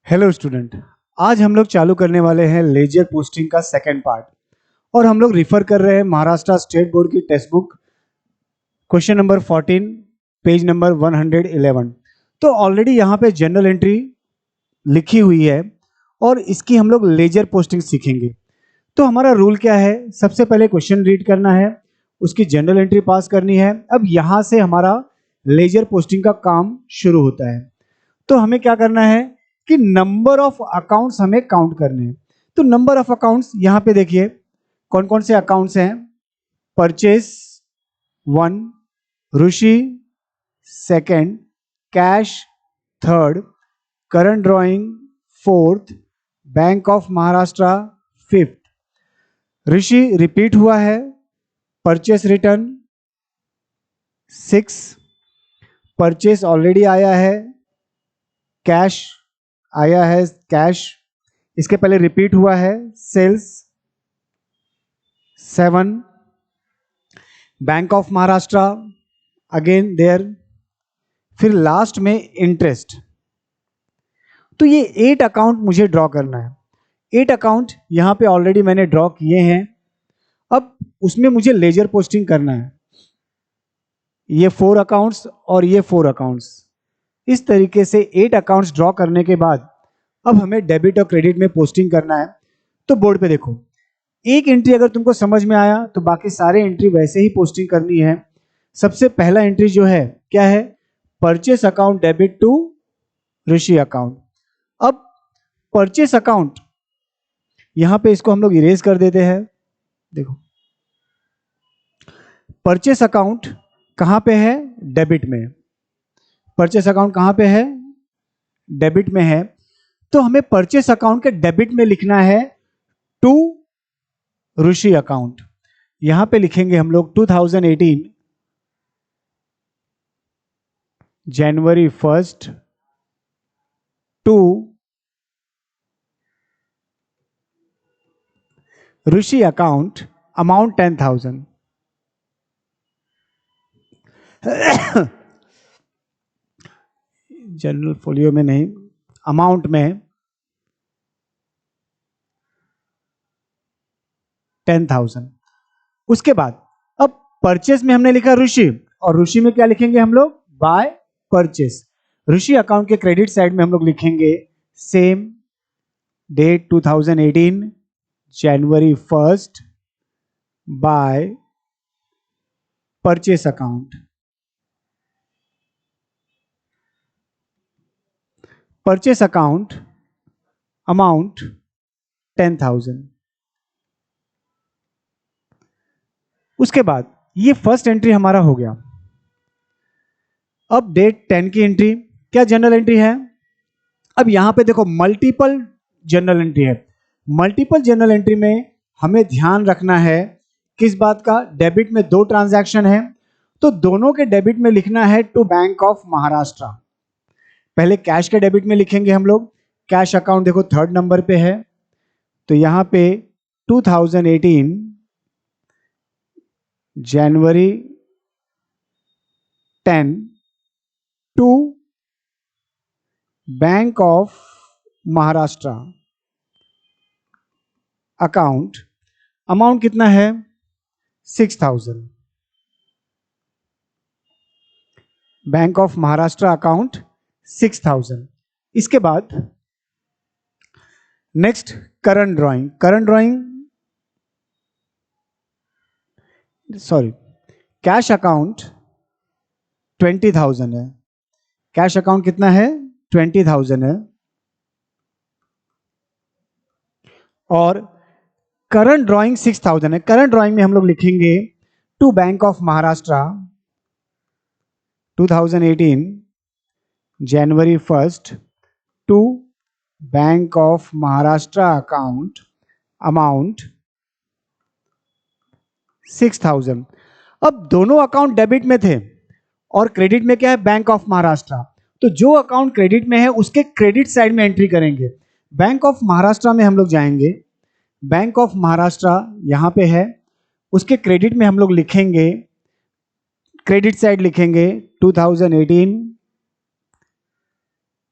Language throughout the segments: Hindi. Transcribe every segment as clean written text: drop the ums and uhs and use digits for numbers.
हेलो स्टूडेंट, आज हम लोग चालू करने वाले हैं लेजर पोस्टिंग का सेकंड पार्ट और हम लोग रिफर कर रहे हैं महाराष्ट्र स्टेट बोर्ड की text book question number 14 page number 111। तो ऑलरेडी यहाँ पे जनरल एंट्री लिखी हुई है और इसकी हम लोग लेजर पोस्टिंग सीखेंगे। तो हमारा रूल क्या है, सबसे पहले क्वेश्चन रीड करना है, उसकी जनरल एंट्री पास करनी है। अब यहाँ से हमारा लेजर पोस्टिंग का काम शुरू होता है। तो हमें क्या करना है कि नंबर ऑफ अकाउंट्स हमें काउंट करने हैं। तो नंबर ऑफ अकाउंट्स यहां पे देखिए कौन कौन से अकाउंट्स हैं। Purchase 1, Rishi second, cash third, current drawing fourth, bank of Maharashtra fifth. Rishi repeat हुआ है, परचेस रिटर्न 6, परचेस ऑलरेडी आया है, कैश आया है, कैश इसके पहले रिपीट हुआ है, sales 7, bank of Maharashtra again there, फिर लास्ट में इंटरेस्ट। तो ये 8 अकाउंट मुझे ड्रॉ करना है। 8 अकाउंट यहां पे ऑलरेडी मैंने ड्रॉ किए हैं। अब उसमें मुझे लेजर पोस्टिंग करना है। ये 4 अकाउंट्स और ये 4 अकाउंट्स, इस तरीके से 8 अकाउंट्स ड्रॉ करने के बाद अब हमें डेबिट और क्रेडिट में पोस्टिंग करना है। तो बोर्ड पे देखो, एक एंट्री अगर तुमको समझ में आया तो बाकी सारे एंट्री वैसे ही पोस्टिंग करनी है। सबसे पहला एंट्री जो है क्या है, purchase account debit to Rishi account. अब परचेस अकाउंट यहां पे इसको हम लोग इरेज कर देते हैं। देखो परचेस अकाउंट कहां पे है, डेबिट में। परचेस अकाउंट कहां पे है, डेबिट में है। तो हमें परचेस अकाउंट के डेबिट में लिखना है टू ऋषि अकाउंट। यहां पे लिखेंगे हम लोग 2018 जनवरी 1 to Rishi account, amount 10,000। Journal folio में नहीं, अमाउंट में 10,000। उसके बाद अब परचेस में हमने लिखा ऋषि, और ऋषि में क्या लिखेंगे हम लोग, बाय परचेस। ऋषि अकाउंट के क्रेडिट साइड में हम लोग लिखेंगे सेम डेट 2018 जनवरी 1 by purchase account. Purchase account amount 10,000। उसके बाद ये फर्स्ट एंट्री हमारा हो गया। अब डेट 10 की एंट्री, क्या जनरल एंट्री है। अब यहां पे देखो मल्टीपल जनरल एंट्री है। मल्टीपल जनरल एंट्री में हमें ध्यान रखना है किस बात का, डेबिट में 2 ट्रांजैक्शन है तो दोनों के डेबिट में लिखना है टू बैंक ऑफ महाराष्ट्र। पहले कैश के डेबिट में लिखेंगे हम लोग, कैश अकाउंट देखो थर्ड नंबर पे है, तो यहां पे 2018 जनवरी 10 to bank of Maharashtra account. Amount कितना है, 6,000। Bank of Maharashtra account 6,000। इसके बाद next current drawing, current drawing sorry cash account 20,000 है। कैश अकाउंट कितना है, 20,000 है। और करंट ड्राइंग 6,000 है। करंट ड्राइंग में हम लोग लिखेंगे टू बैंक ऑफ महाराष्ट्र 2018 जनवरी 1 to bank of Maharashtra account amount 6,000। अब दोनों अकाउंट डेबिट में थे और क्रेडिट में क्या है, बैंक ऑफ महाराष्ट्र। तो जो अकाउंट क्रेडिट में है उसके क्रेडिट साइड में एंट्री करेंगे। बैंक ऑफ महाराष्ट्र में हम लोग जाएंगे, बैंक ऑफ महाराष्ट्र यहां पे है, उसके क्रेडिट में हम लोग लिखेंगे, क्रेडिट साइड लिखेंगे 2018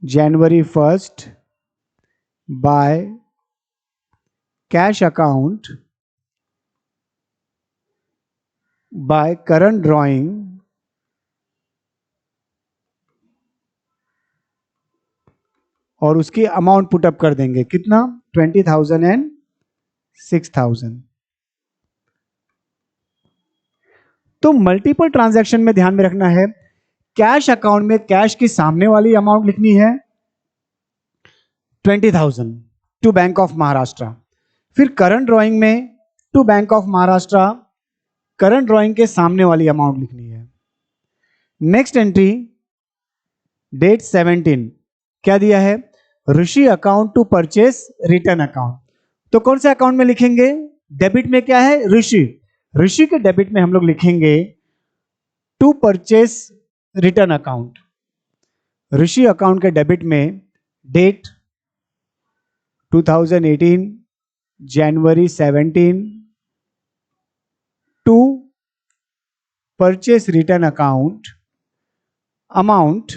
जनवरी 1 by cash account by current drawing और उसकी अमाउंट पुटअप कर देंगे, कितना 20,000 एंड 6,000। तो मल्टीपल ट्रांजैक्शन में ध्यान में रखना है, कैश अकाउंट में कैश की सामने वाली अमाउंट लिखनी है 20,000 टू बैंक ऑफ महाराष्ट्र, फिर करंट ड्राइंग में to bank of Maharashtra current drawing के सामने वाली अमाउंट लिखनी है। नेक्स्ट एंट्री डेट 17, क्या दिया है, ऋषि account to purchase return account. तो कौन से अकाउंट में लिखेंगे, डेबिट में क्या है ऋषि, ऋषि के डेबिट में हम लोग लिखेंगे to purchase return account. Rishi account के डेबिट में डेट 2018 जनवरी 17 to purchase return account amount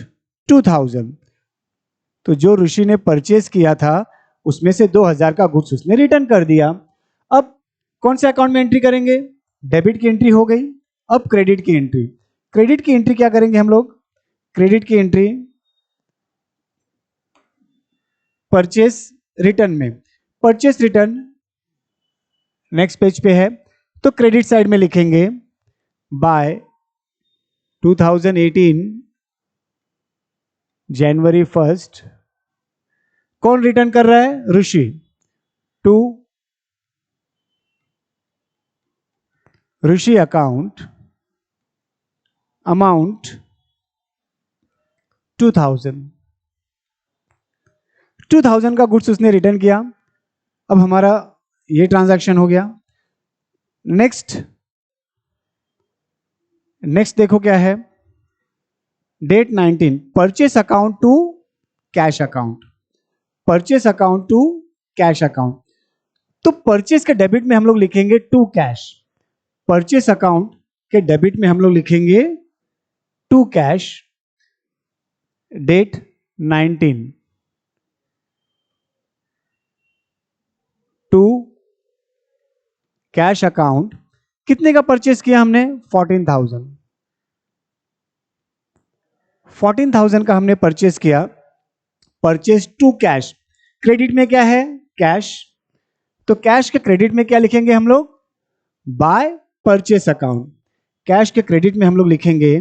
2000। तो जो ऋषि ने परचेस किया था उसमें से 2000 का गुड्स उसने रिटर्न कर दिया। अब कौन से अकाउंट में एंट्री करेंगे, डेबिट की एंट्री हो गई। अब क्रेडिट की एंट्री, क्रेडिट की एंट्री क्या करेंगे हम लोग, क्रेडिट की एंट्री परचेस रिटर्न में, परचेस रिटर्न नेक्स्ट पेज पे है, तो क्रेडिट साइड में लिखेंगे बाय 2018 जनवरी 1, कौन रिटर्न कर रहा है, ऋषि, टू ऋषि अकाउंट अमाउंट 2000 का गुड्स उसने रिटर्न किया। अब हमारा ये ट्रांजैक्शन हो गया। नेक्स्ट देखो क्या है, date 19 purchase account to cash account, purchase account to cash account. तो परचेस के डेबिट में हम लोग लिखेंगे टू कैश, परचेस अकाउंट के डेबिट में हम लोग लिखेंगे to cash, date 19 to cash account. कितने का परचेस किया हमने, 14,000 का हमने परचेस किया, परचेस टू कैश। क्रेडिट में क्या है, कैश, तो कैश के क्रेडिट में क्या लिखेंगे हम लोग, बाय परचेस अकाउंट। कैश के क्रेडिट में हम लोग लिखेंगे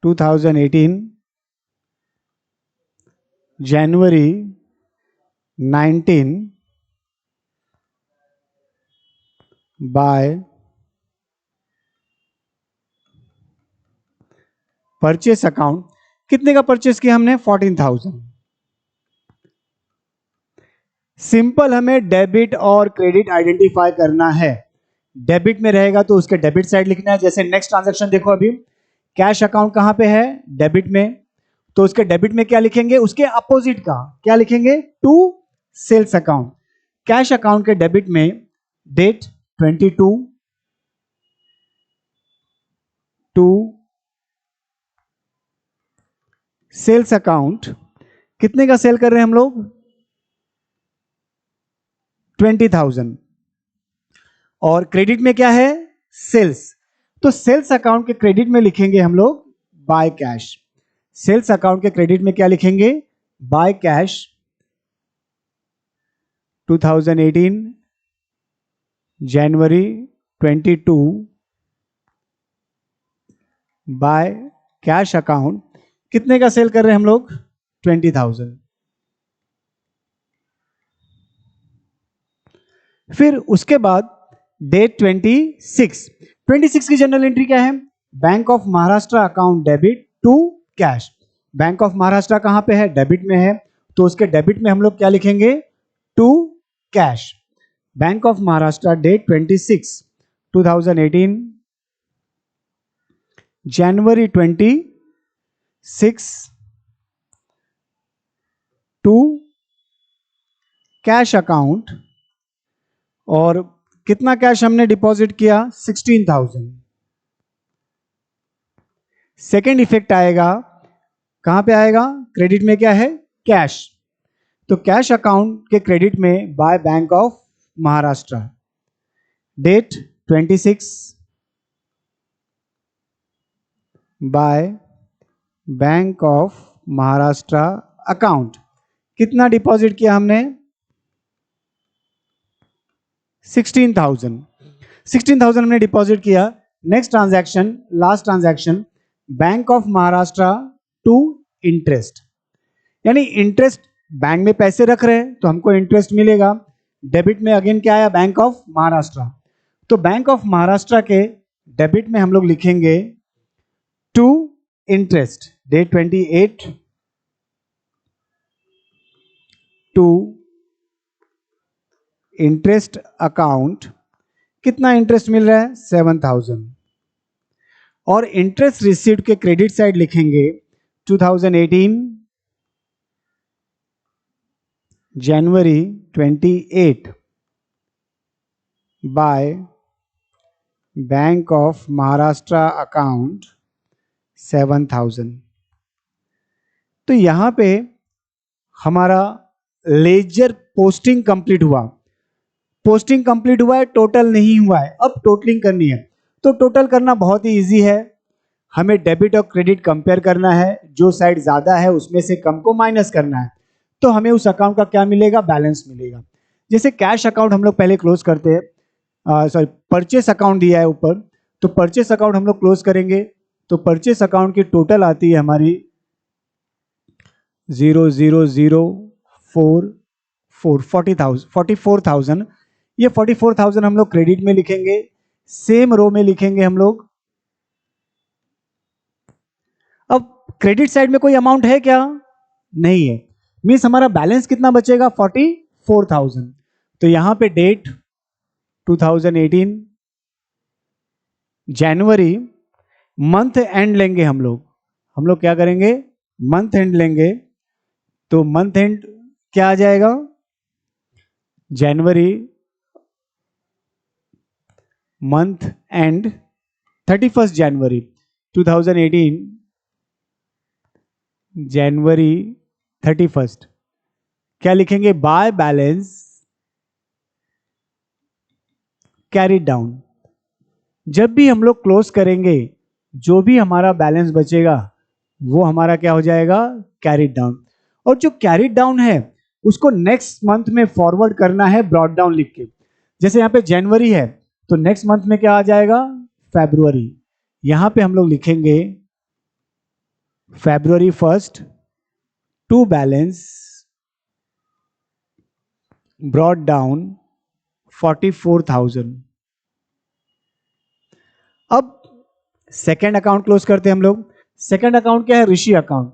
2018 जनवरी 19 बाय परचेस अकाउंट। कितने का परचेस किया हमने, 14,000। सिंपल हमें डेबिट और क्रेडिट आइडेंटिफाई करना है। डेबिट में रहेगा तो उसके डेबिट साइड लिखना है। जैसे नेक्स्ट ट्रांजैक्शन देखो, अभी कैश अकाउंट कहां पे है, डेबिट में, तो उसके डेबिट में क्या लिखेंगे, उसके अपोजिट का क्या लिखेंगे, to sales account. Cash account के डेबिट में डेट 22 टू सेल्स अकाउंट। कितने का सेल कर रहे हैं हम लोग, 20,000। और क्रेडिट में क्या है, सेल्स, तो सेल्स अकाउंट के क्रेडिट में लिखेंगे हम लोग बाय कैश। सेल्स अकाउंट के क्रेडिट में क्या लिखेंगे, by cash 2018 January 22 by cash account. कितने का सेल कर रहे हैं हम लोग, 20,000। फिर उसके बाद डेट 26 की जनरल एंट्री क्या है, bank of Maharashtra account debit to cash. Bank of Maharashtra कहां पे है, डेबिट में है, तो उसके डेबिट में हम लोग क्या लिखेंगे, to cash. Bank of Maharashtra date 26 2018 जनवरी 26 टू कैश अकाउंट। और कितना कैश हमने डिपॉजिट किया, 16,000। सेकेंड इफेक्ट आएगा, कहां पे आएगा, क्रेडिट में क्या है, कैश, तो कैश अकाउंट के क्रेडिट में by bank of Maharashtra, date 26 by bank of Maharashtra account. कितना डिपॉजिट किया हमने? 16,000 हमने डिपॉजिट किया। Next transaction, last transaction, bank of Maharashtra to interest, यानी इंटरेस्ट बैंक में पैसे रख रहे हैं तो हमको इंटरेस्ट मिलेगा। डेबिट में अगेन क्या आया? Bank of Maharashtra. तो बैंक ऑफ महाराष्ट्र के डेबिट में हम लोग लिखेंगे to interest, date 28 to interest account. कितना इंटरेस्ट मिल रहा है? 7,000। और इंटरेस्ट रिसीव्ड के क्रेडिट साइड लिखेंगे 2018 January 28 by bank of Maharashtra account 7,000। तो यहां पे हमारा लेजर पोस्टिंग कंप्लीट हुआ। पोस्टिंग कंप्लीट हुआ है, टोटल नहीं हुआ है। अब टोटलिंग करनी है। तो टोटल करना बहुत ही इजी है। हमें डेबिट और क्रेडिट कंपेयर करना है, जो साइड ज्यादा है उसमें से कम को माइनस करना है, तो हमें उस अकाउंट का क्या मिलेगा? बैलेंस मिलेगा। जैसे कैश अकाउंट हम लोग पहले क्लोज करते हैं, सॉरी परचेस अकाउंट दिया है ऊपर, तो परचेस अकाउंट हम लोग क्लोज करेंगे तो परचेस अकाउंट की टोटल आती है हमारी 44,000। ये 44,000 हम लोग क्रेडिट में लिखेंगे, सेम रो में लिखेंगे हम लोग। अब क्रेडिट साइड में कोई अमाउंट है क्या? नहीं है, मीन्स हमारा बैलेंस कितना बचेगा? 44,000। तो यहां पे डेट 2018 जनवरी, मंथ एंड लेंगे हम लोग क्या करेंगे? मंथ एंड लेंगे। तो मंथ एंड क्या आ जाएगा? जनवरी मंथ एंड 31 जनवरी 2018 जनवरी 31। क्या लिखेंगे? By balance carry down. जब भी हम लोग क्लोज करेंगे, जो भी हमारा बैलेंस बचेगा वो हमारा क्या हो जाएगा? Carried down. और जो कैरिड डाउन है उसको नेक्स्ट मंथ में फॉरवर्ड करना है ब्रॉड डाउन लिख के। जैसे यहाँ पे जनवरी है तो नेक्स्ट मंथ में क्या आ जाएगा? फरवरी। यहां पे हम लोग लिखेंगे February 1st to balance brought down 44,000। अब सेकेंड अकाउंट क्लोज करते हैं हम लोग। सेकेंड अकाउंट क्या है? ऋषि अकाउंट।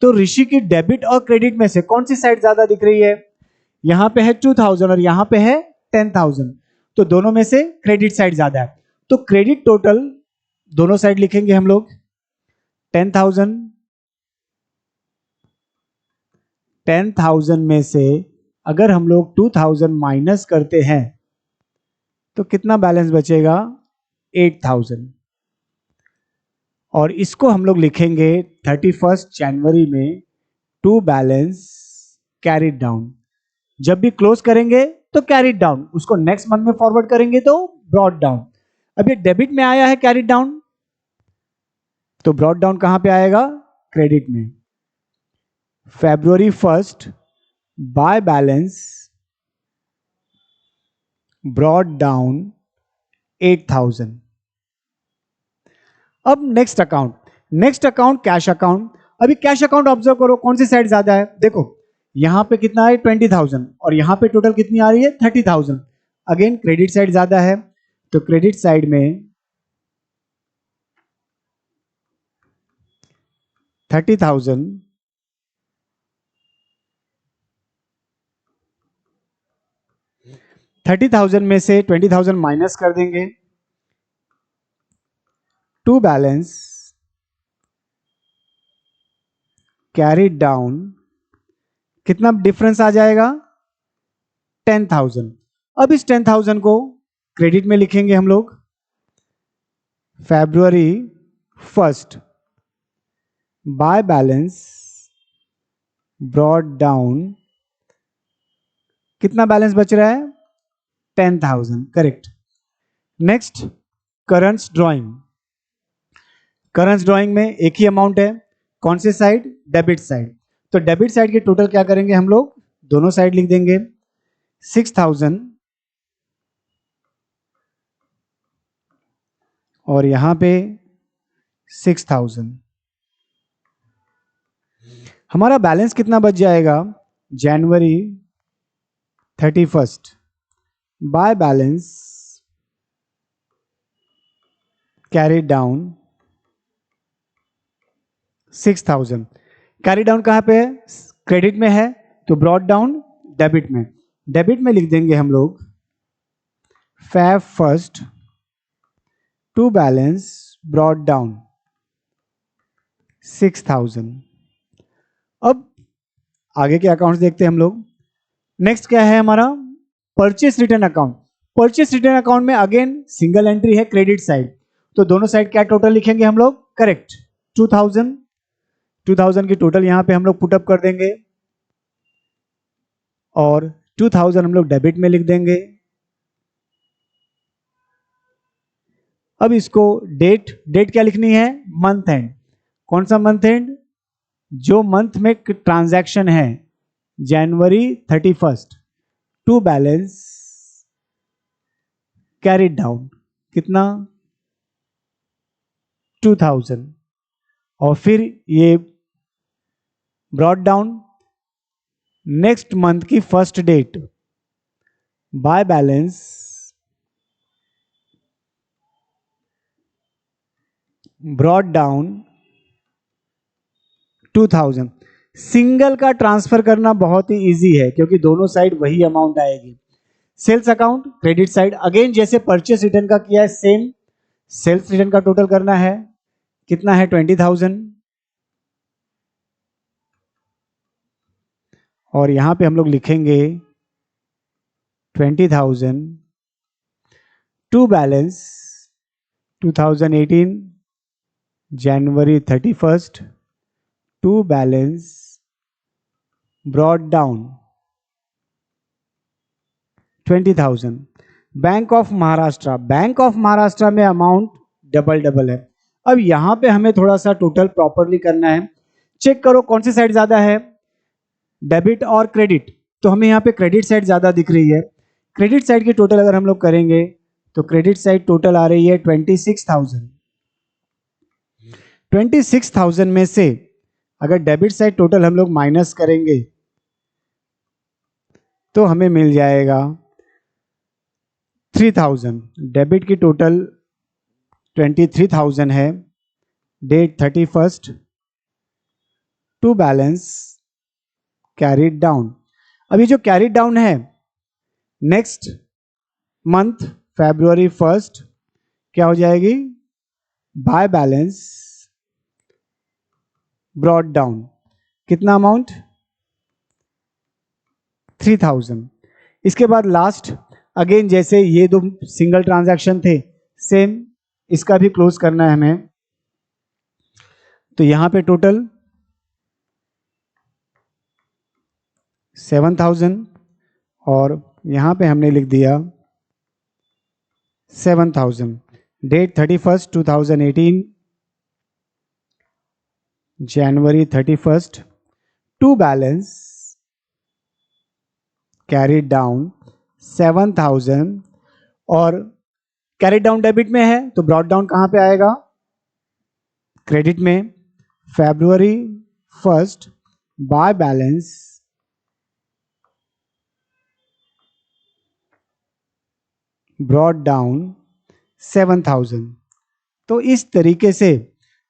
तो ऋषि की डेबिट और क्रेडिट में से कौन सी साइड ज्यादा दिख रही है? यहां पे है 2,000 और यहां पे है 10,000, तो दोनों में से क्रेडिट साइड ज्यादा है। तो क्रेडिट टोटल दोनों साइड लिखेंगे हम लोग 10,000 में से अगर हम लोग 2,000 माइनस करते हैं तो कितना बैलेंस बचेगा? 8,000। और इसको हम लोग लिखेंगे 31 जनवरी में टू बैलेंस कैरिड डाउन। जब भी क्लोज करेंगे तो कैरिड डाउन, उसको नेक्स्ट मंथ में फॉरवर्ड करेंगे तो ब्रॉड डाउन। अब ये डेबिट में आया है कैरिड डाउन, तो ब्रॉड डाउन कहां पे आएगा? क्रेडिट में। February 1st by balance brought down 8,000। अब नेक्स्ट अकाउंट कैश अकाउंट। अभी कैश अकाउंट ऑब्जर्व करो, कौन सी साइड ज्यादा है? देखो यहां पे कितना है? 20,000 और यहां पे टोटल कितनी आ रही है? 30,000। अगेन क्रेडिट साइड ज्यादा है, तो क्रेडिट साइड में 30,000 30,000 में से 20,000 माइनस कर देंगे टू बैलेंस कैरिड डाउन। कितना डिफरेंस आ जाएगा? 10,000। अब इस 10,000 को क्रेडिट में लिखेंगे हम लोग February 1st by balance brought down कितना बैलेंस बच रहा है? 10,000, correct. Next, currents drawing. Currents drawing में एक ही अमाउंट है, कौन से साइड? Debit side. तो डेबिट साइड के टोटल क्या करेंगे हम लोग? दोनों साइड लिख देंगे 6,000 और यहां पे 6,000। हमारा बैलेंस कितना बच जाएगा? January 31st by balance carried down 6,000। Carry down कहां पे है? क्रेडिट में है, तो ब्रॉट डाउन डेबिट में। डेबिट में लिख देंगे हम लोग Feb 1st to balance brought down 6,000। अब आगे के अकाउंट्स देखते हैं हम लोग। नेक्स्ट क्या है हमारा? Purchase return account. Purchase return account में अगेन सिंगल एंट्री है क्रेडिट साइड, तो दोनों साइड क्या टोटल लिखेंगे हम लोग? करेक्ट, 2,000 की टोटल यहां पे हम लोग पुटअप कर देंगे और 2,000 हम लोग डेबिट में लिख देंगे। अब इसको डेट क्या लिखनी है? Month end. कौन सा मंथ एंड? जो मंथ में ट्रांजैक्शन है, January 31st to balance carried down कितना? 2,000 और फिर ये ब्रॉट डाउन नेक्स्ट मंथ की first date by balance brought down 2,000। Single का ट्रांसफर करना बहुत ही इजी है क्योंकि दोनों साइड वही अमाउंट आएगी। Sales account credit side, again जैसे परचेस रिटर्न का किया है सेम, सेल्स रिटर्न का टोटल करना है, कितना है? 20,000 और यहां पे हम लोग लिखेंगे 20,000 to balance 2018 January 31st to balance brought down 20,000। Bank of Maharashtra, bank of Maharashtra में अमाउंट डबल है। अब यहां पे हमें थोड़ा सा टोटल प्रॉपरली करना है। चेक करो कौन सी साइड ज्यादा है, डेबिट और क्रेडिट। तो हमें यहाँ पे क्रेडिट साइड ज्यादा दिख रही है। क्रेडिट साइड की टोटल अगर हम लोग करेंगे तो क्रेडिट साइड टोटल आ रही है 26,000। 26,000 में से अगर डेबिट साइड टोटल हम लोग माइनस करेंगे तो हमें मिल जाएगा 3,000। डेबिट की टोटल 23,000 है, date 31st to balance carried down. अब ये जो कैरिड डाउन है नेक्स्ट मंथ February 1st क्या हो जाएगी? बाय बैलेंस ब्रॉट डाउन कितना अमाउंट? 3,000। इसके बाद लास्ट अगेन जैसे ये दो सिंगल ट्रांजैक्शन थे सेम इसका भी क्लोज करना है हमें, तो यहां पे टोटल 7,000 और यहां पे हमने लिख दिया 7,000। Date 31st 2018 January 31st to balance carried down 7,000 और कैरिड डाउन डेबिट में है तो ब्रॉट डाउन कहां पे आएगा? क्रेडिट में। February 1st bye balance brought down 7,000। तो इस तरीके से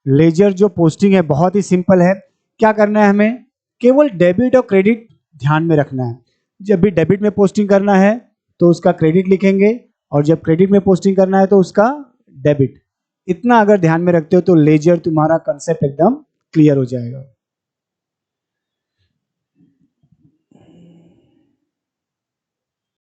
लेजर जो पोस्टिंग है बहुत ही सिंपल है। क्या करना है हमें? केवल डेबिट और क्रेडिट ध्यान में रखना है। जब भी डेबिट में पोस्टिंग करना है तो उसका क्रेडिट लिखेंगे और जब क्रेडिट में पोस्टिंग करना है तो उसका डेबिट। इतना अगर ध्यान में रखते हो तो लेजर तुम्हारा कंसेप्ट एकदम क्लियर हो जाएगा।